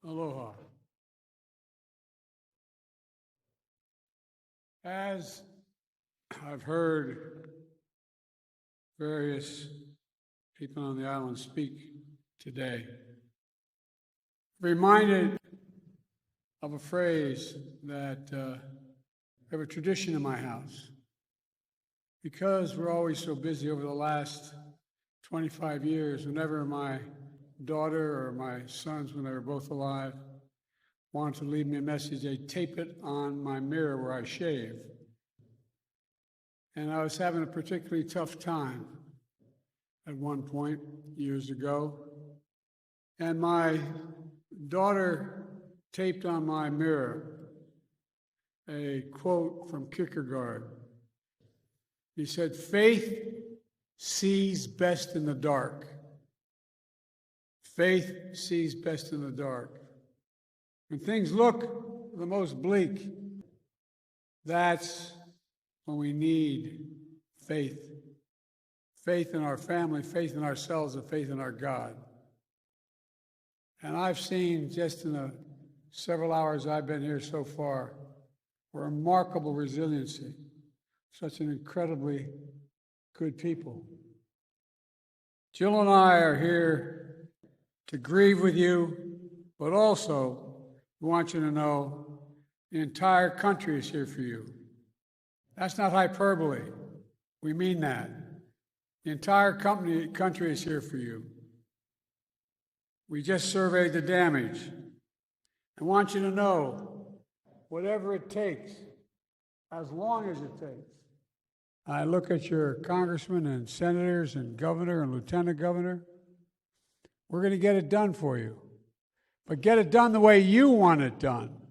Aloha. As I've heard various people on the island speak today, reminded of a phrase that I have a tradition in my house. Because we're always so busy over the last 25 years, whenever my daughter or my sons, when they were both alive, wanted to leave me a message, they tape it on my mirror where I shave. And I was having a particularly tough time at one point years ago. And my daughter taped on my mirror a quote from Kierkegaard. He said, "Faith sees best in the dark. Faith sees best in the dark." When things look the most bleak, that's when we need faith. Faith in our family, faith in ourselves, and faith in our God. And I've seen just in the several hours I've been here so far, remarkable resiliency. Such an incredibly good people. Jill and I are here to grieve with you, but also we want you to know the entire country is here for you. That's not hyperbole. We mean that. The entire country is here for you. We just surveyed the damage. I want you to know, whatever it takes, as long as it takes. I look at your congressmen and senators and governor and lieutenant governor. We're going to get it done for you. But get it done the way you want it done,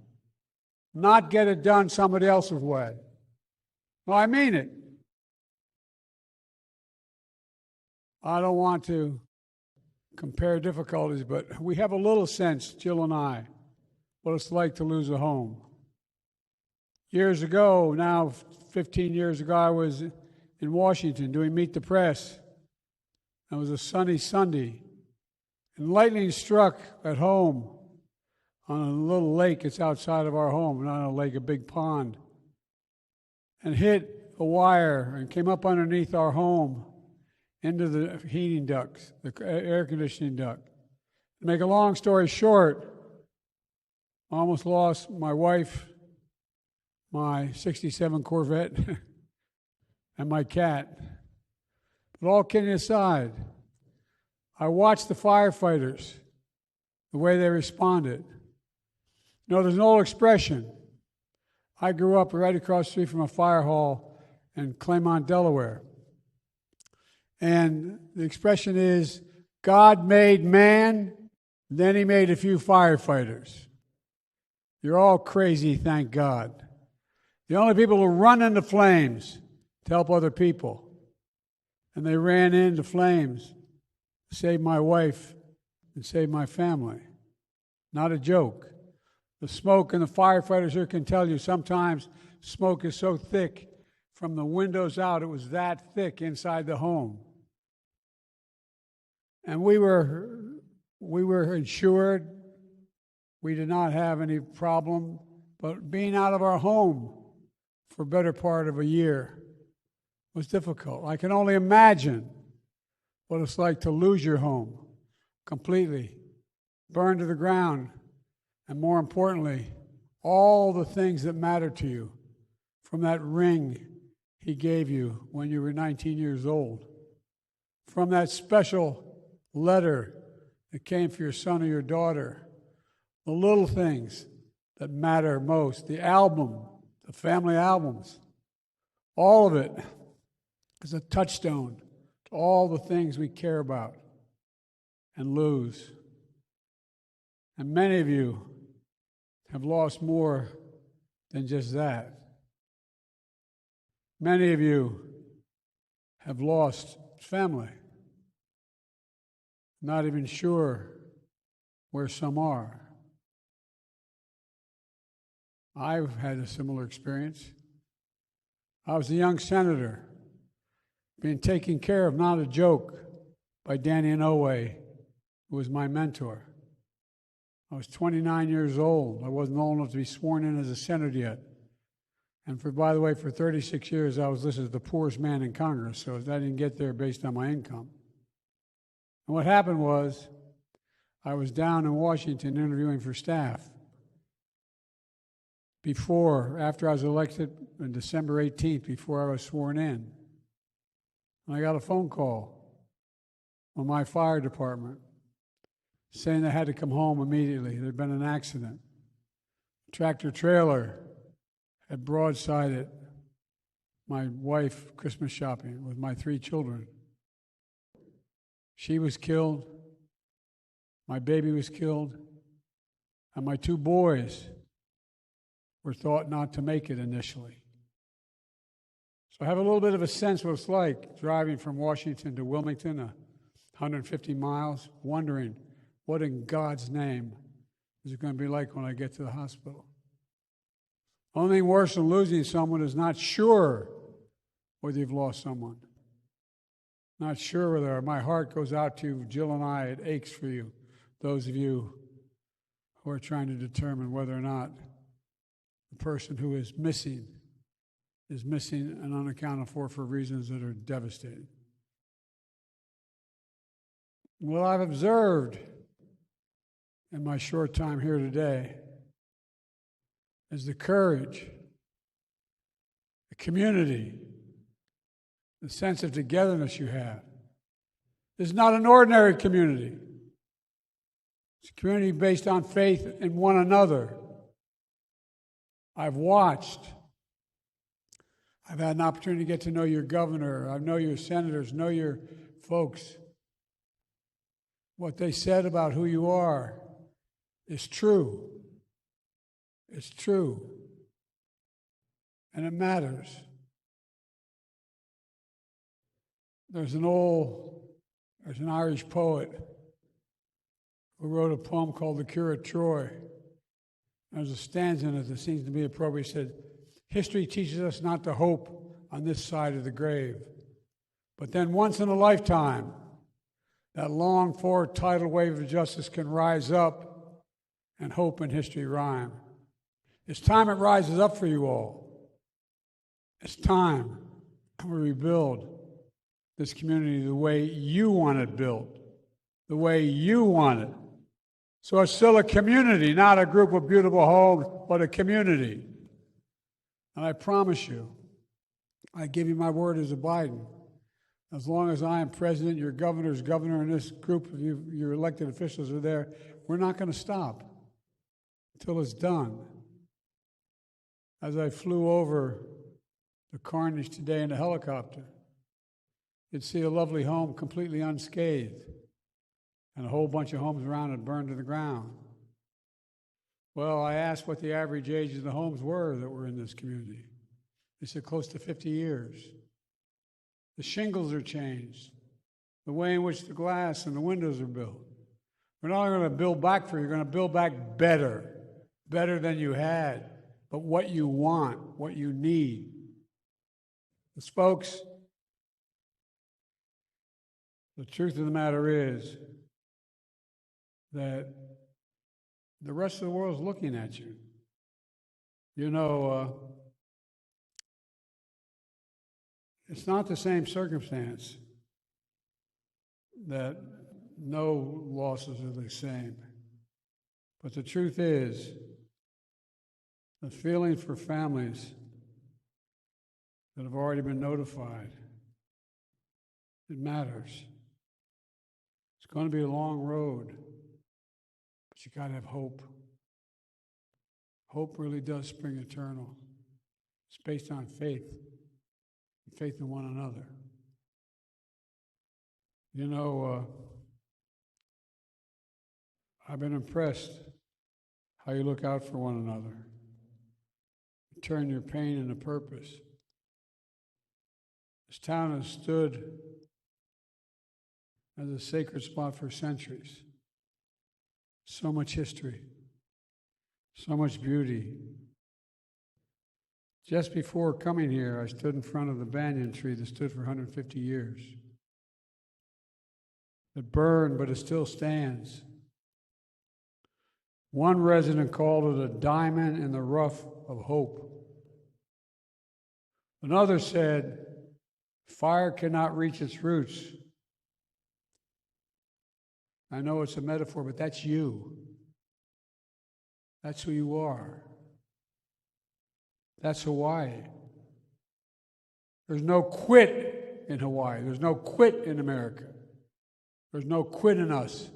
not get it done somebody else's way. No, I mean it. I don't want to compare difficulties, but we have a little sense, Jill and I, what it's like to lose a home. Years ago, now 15 years ago, I was in Washington doing Meet the Press. It was a sunny Sunday, and lightning struck at home on a little lake that's outside of our home, not a lake, a big pond, and hit a wire and came up underneath our home into the heating ducts, the air conditioning duct. To make a long story short, I almost lost my wife, my 67 Corvette, and my cat. But all kidding aside, I watched the firefighters, the way they responded. You know, there's an old expression. I grew up right across the street from a fire hall in Claymont, Delaware. And the expression is, God made man, then he made a few firefighters. You're all crazy, thank God. The only people who run into flames to help other people. And they ran into flames to save my wife and save my family. Not a joke. The smoke, and the firefighters here can tell you, sometimes smoke is so thick from the windows out, it was that thick inside the home. And we were insured. We did not have any problem. But being out of our home for a better part of a year was difficult. I can only imagine what it's like to lose your home completely, burned to the ground, and more importantly, all the things that matter to you from that ring he gave you when you were 19 years old, from that special letter that came for your son or your daughter, the little things that matter most, the album, the family albums, all of it is a touchstone to all the things we care about and lose. And many of you have lost more than just that. Many of you have lost family, not even sure where some are. I've had a similar experience. I was a young senator, being taken care of, not a joke, by Danny Inouye, who was my mentor. I was 29 years old. I wasn't old enough to be sworn in as a senator yet. And by the way, for 36 years, I was listed as the poorest man in Congress, so I didn't get there based on my income. And what happened was, I was down in Washington interviewing for staff. After I was elected on December 18th, before I was sworn in, and I got a phone call from my fire department saying they had to come home immediately. There had been an accident. A tractor trailer had broadsided my wife Christmas shopping with my 3 children. She was killed, my baby was killed, and my 2 boys were thought not to make it initially. So I have a little bit of a sense what it's like driving from Washington to Wilmington, 150 miles, wondering what in God's name is it going to be like when I get to the hospital. Only thing worse than losing someone is not sure whether you've lost someone. Not sure whether my heart goes out to Jill and I. It aches for you, those of you who are trying to determine whether or not the person who is missing and unaccounted for reasons that are devastating. What I've observed in my short time here today is the courage, the community, the sense of togetherness you have. This is not an ordinary community. It's a community based on faith in one another. I've watched. I've had an opportunity to get to know your governor. I know your senators, know your folks. What they said about who you are is true. It's true. And it matters. There's an Irish poet who wrote a poem called The Cure at Troy. There's a stanza in it that seems to be appropriate. It said, history teaches us not to hope on this side of the grave. But then once in a lifetime, that longed-for tidal wave of justice can rise up and hope and history rhyme. It's time it rises up for you all. It's time we rebuild this community the way you want it built, the way you want it. So it's still a community, not a group of beautiful homes, but a community. And I promise you, I give you my word as a Biden, as long as I am president, your governor's governor, and this group of you, your elected officials are there, we're not going to stop until it's done. As I flew over the carnage today in a helicopter, you'd see a lovely home completely unscathed, and a whole bunch of homes around it burned to the ground. Well, I asked what the average age of the homes were that were in this community. They said close to 50 years. The shingles are changed, the way in which the glass and the windows are built. We're not going to build back for you, you're going to build back better than you had, but what you want, what you need. Because folks, the truth of the matter is that the rest of the world is looking at you. You know, it's not the same circumstance that no losses are the same. But the truth is, the feeling for families that have already been notified, it matters. It's going to be a long road, but you got to have hope. Hope really does spring eternal. It's based on faith. Faith in one another. You know, I've been impressed how you look out for one another. You turn your pain into purpose. This town has stood as a sacred spot for centuries. So much history, so much beauty. Just before coming here, I stood in front of the banyan tree that stood for 150 years. It burned, but it still stands. One resident called it a diamond in the rough of hope. Another said, fire cannot reach its roots. I know it's a metaphor, but that's you. That's who you are. That's Hawaii. There's no quit in Hawaii. There's no quit in America. There's no quit in us.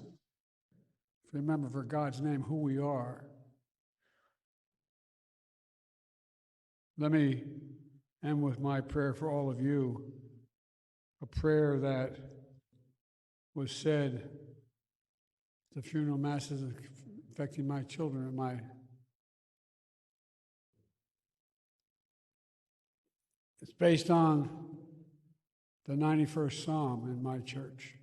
Remember, for God's name, who we are. Let me end with my prayer for all of you, a prayer that was said at the funeral masses affecting my children at my It's based on the 91st Psalm in my church.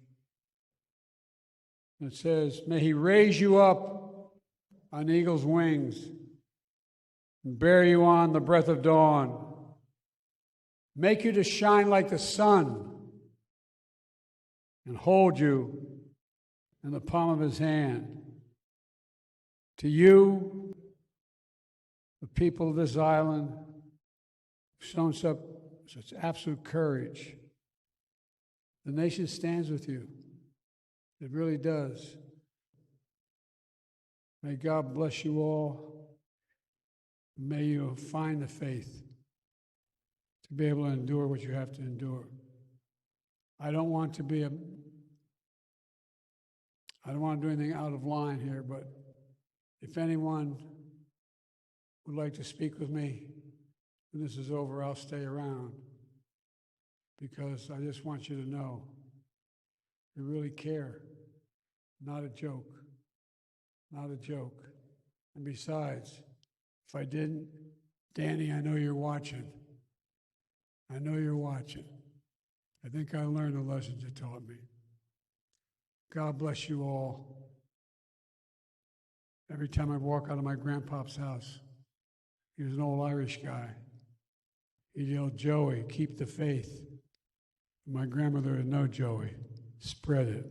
It says, may he raise you up on eagle's wings and bear you on the breath of dawn, make you to shine like the sun, and hold you in the palm of his hand. To you, the people of this island, who've shown such absolute courage, the nation stands with you. It really does. May God bless you all. May you find the faith to be able to endure what you have to endure. I don't want to do anything out of line here, but if anyone would like to speak with me when this is over, I'll stay around, because I just want you to know you really care. Not a joke. Not a joke. And besides, if I didn't, Danny, I know you're watching. I know you're watching. I think I learned the lessons you taught me. God bless you all. Every time I walk out of my grandpa's house, he was an old Irish guy. He'd yell, Joey, keep the faith. My grandmother would know, Joey, spread it.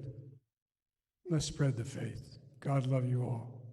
Let's spread the faith. God love you all.